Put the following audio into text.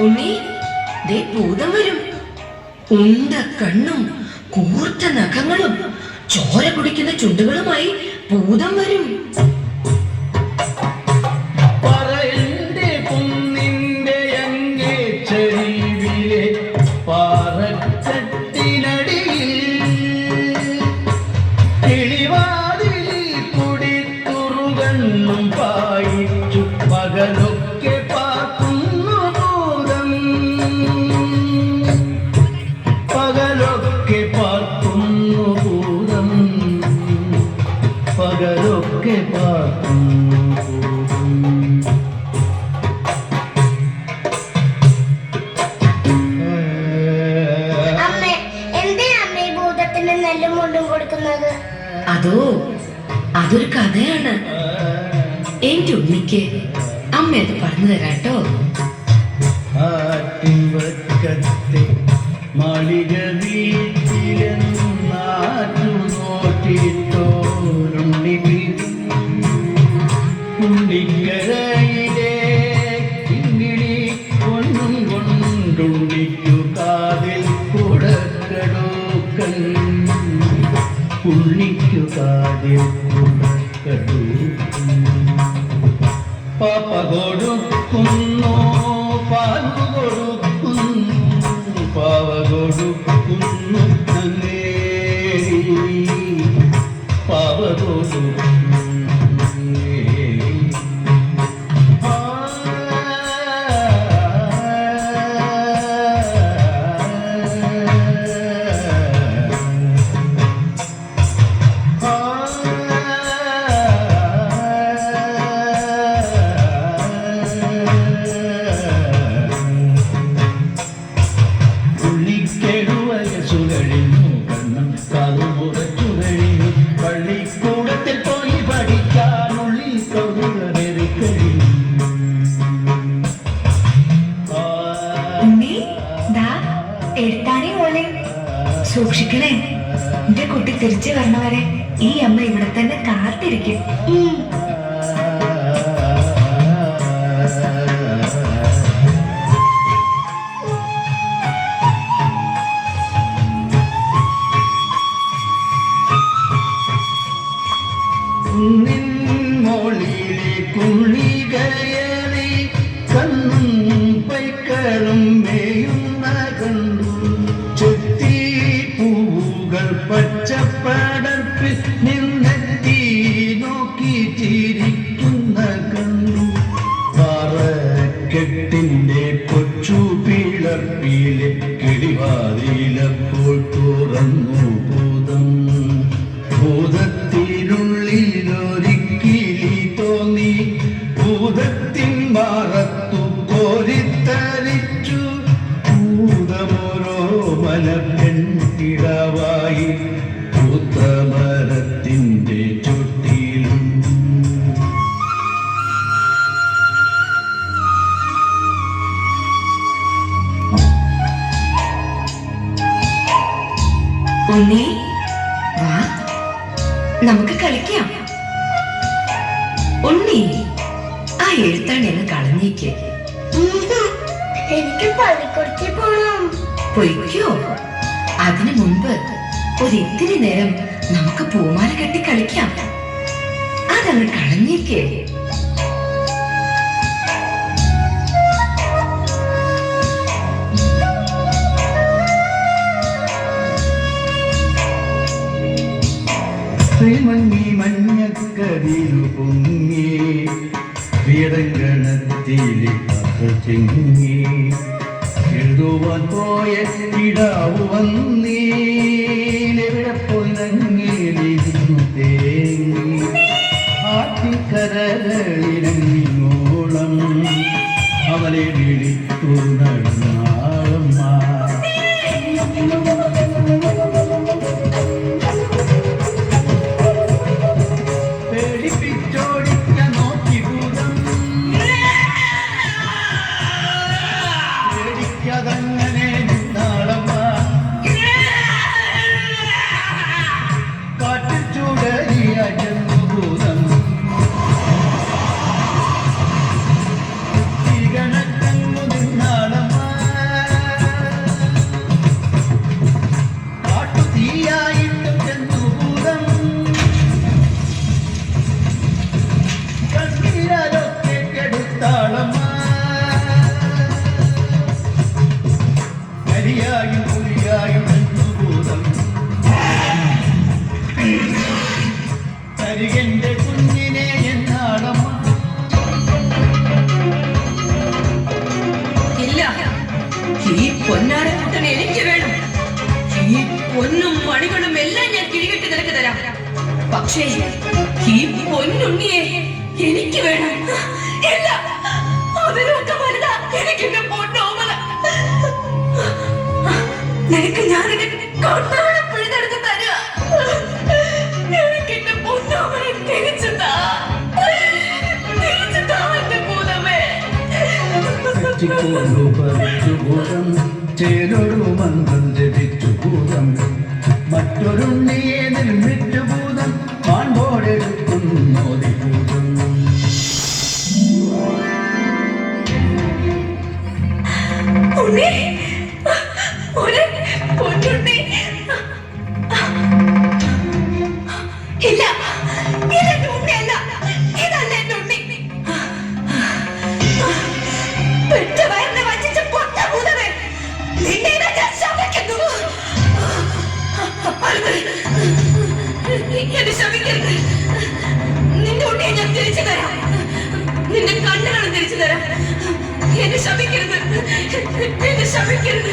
ഉണ്ണി, ദേ ഭൂതം വരും. ഉണ്ട കണ്ണും കൂർത്ത നഖങ്ങളും ചോര കുടിക്കുന്ന ചുണ്ടുകളുമായി ഭൂതം വരും. പകലൊക്കെ പാർക്കുന്നു ഭൂതം, പകലൊക്കെ പാർക്കുന്നു ഭൂതം, പകലൊക്കെ പാർക്കുന്നു ഭൂതം. എന്തിനാ ഭൂതത്തിന് നെല്ലും മുണ്ടും കൊടുക്കുന്നത്? അതൊരു കഥയാണ്. എന്റെ ഉണ്ണിക്ക് അമ്മ അത് പറഞ്ഞു തരാട്ടോ. ആറ്റിൻവക്കത്തെ മാളിക വീട്ടിലെന്നാറ്റു നോറ്റിട്ടോരുണ്ണി ഉണ്ണിക്കരയിലെ കിങ്ങിണി കൊണ്ടും കൊണ്ടുണ്ണിക്കു കാതിൽ കുടക്കടൂക്കൻ, ഉണ്ണിക്കു കാതിൽ കുടക്കടൂക്കൻ. പാപ്പ കൊടുക്കുന്നു പാൽ കൊടുക്കുന്നു, പാവ കൊടുക്കുന്നു പാവ കൊടുക്കുന്നു. പള്ളിക്കൂടത്തിൽ പോയി പഠിക്കാനുള്ളി എഴുത്താണി പോലെ സൂക്ഷിക്കണേ. എന്റെ കുട്ടി തിരിച്ചു വരണവരെ ഈ അമ്മ ഇവിടെ തന്നെ കാത്തിരിക്കും. മോളിലെ കുളികയറി കണ്ണും പൈക്കറും മേയുന്ന കണ്ടു, ചെത്തി പൂവുകൾ പച്ചപ്പടർപ്പിൽ നിന്നെത്തി നോക്കി ചിരിക്കുന്ന കണ്ടു, പാറക്കെട്ടിന്റെ കൊച്ചു പിളർപ്പിലെ കിളിവാതിലപ്പോൾ തുറന്നു ഭൂതം. ഭൂതത്തിനുള്ളിലൊരിക്കിളി തോന്നി, ഭൂതത്തിൻ മാറത്തു കോരിത്തരിച്ചു, ഭൂതമോരോ മലപ്പെൺകിടാവായി പൂത്തമരത്തിന്റെ ചുട്ടിലും. ഉണ്ണി, വാ, നമുക്ക് കളിക്കാം. ഉണ്ണി, ആ എഴുത്താണി ഒന്ന് കളഞ്ഞേക്ക്. എനിക്ക് പള്ളിക്കൂടത്തിൽ പോണം. പൊയ്ക്കോ. അതിനു മുൻപ് ഒരിത്തിരി നേരം നമുക്ക് പൂമാല കെട്ടി കളിക്കാം. അതങ്ങ് കളഞ്ഞേക്കേ. ശ്രീമഞ്ഞി മഞ്ഞക്കതിരു പൊങ്ങി, വീടങ്കണത്തിലെ കഥ ചെങ്ങി, എഴുതുവാൻ പോയ ഇടാവു വന്നീലെവിടെ പോയി നങ്ങിലിരുന്നു തേങ്ങി, ആറ്റിക്കരകളിലങ്ങിനോളം അവനെ വിളിത്തു നടന്നാളമ്മ. പൊന്നാരക്കുട്ടനെ എനിക്ക് വേണം. ഈ പൊന്നും മണികളും എല്ലാം ഞാൻ കിഴികെട്ടി നിനക്ക് തരാം. പക്ഷേ ഈ പൊന്നുണ്ണിയെ എനിക്ക് വേണം. ഇല്ല, അതിനൊക്കെ വലുതാ എനിക്കെന്റെ പൊന്നോമല. നിനക്ക് ഞാനെന്റെ കൊണ്ടവളെ പിഴുതെടുത്ത് തരാ. എനിക്കെന്റെ പൊന്നോമലെ തിരിച്ചു താ. തിരിച്ചു താ എന്റെ ഭൂതമേ. ചിക്കോലു പറിച്ചു ഭൂതം, ചേരൊരു മന്ത്രം ജപിച്ചു ഭൂതം, മറ്റൊരുണ്ണിയെ നിർമ്മിച്ചു ഭൂതം, മാൺപോടെടുക്കുന്നോതി ഭൂതം. ഉണ്ണി, ഒരു പൊന്നുണ്ണി. ഇല്ല, ഇതെന്റെ ഉണ്ണിയല്ല. ഇതല്ല എന്റെ ഉണ്ണി. പെറ്റ വയറിനെ വഞ്ചിച്ച പൊട്ട ഭൂതമേ, നിന്നെ ഞാൻ ശപിക്കുന്നു. എന്നെ ശപിക്കരുത്. നിന്റെ ഉണ്ണിയെ ഞാൻ തിരിച്ചു തരാം. നിന്റെ കണ്ണുകളും തിരിച്ചു തരാം. എന്നെ ശപിക്കരുത്. എന്നെ ശപിക്കരുത്.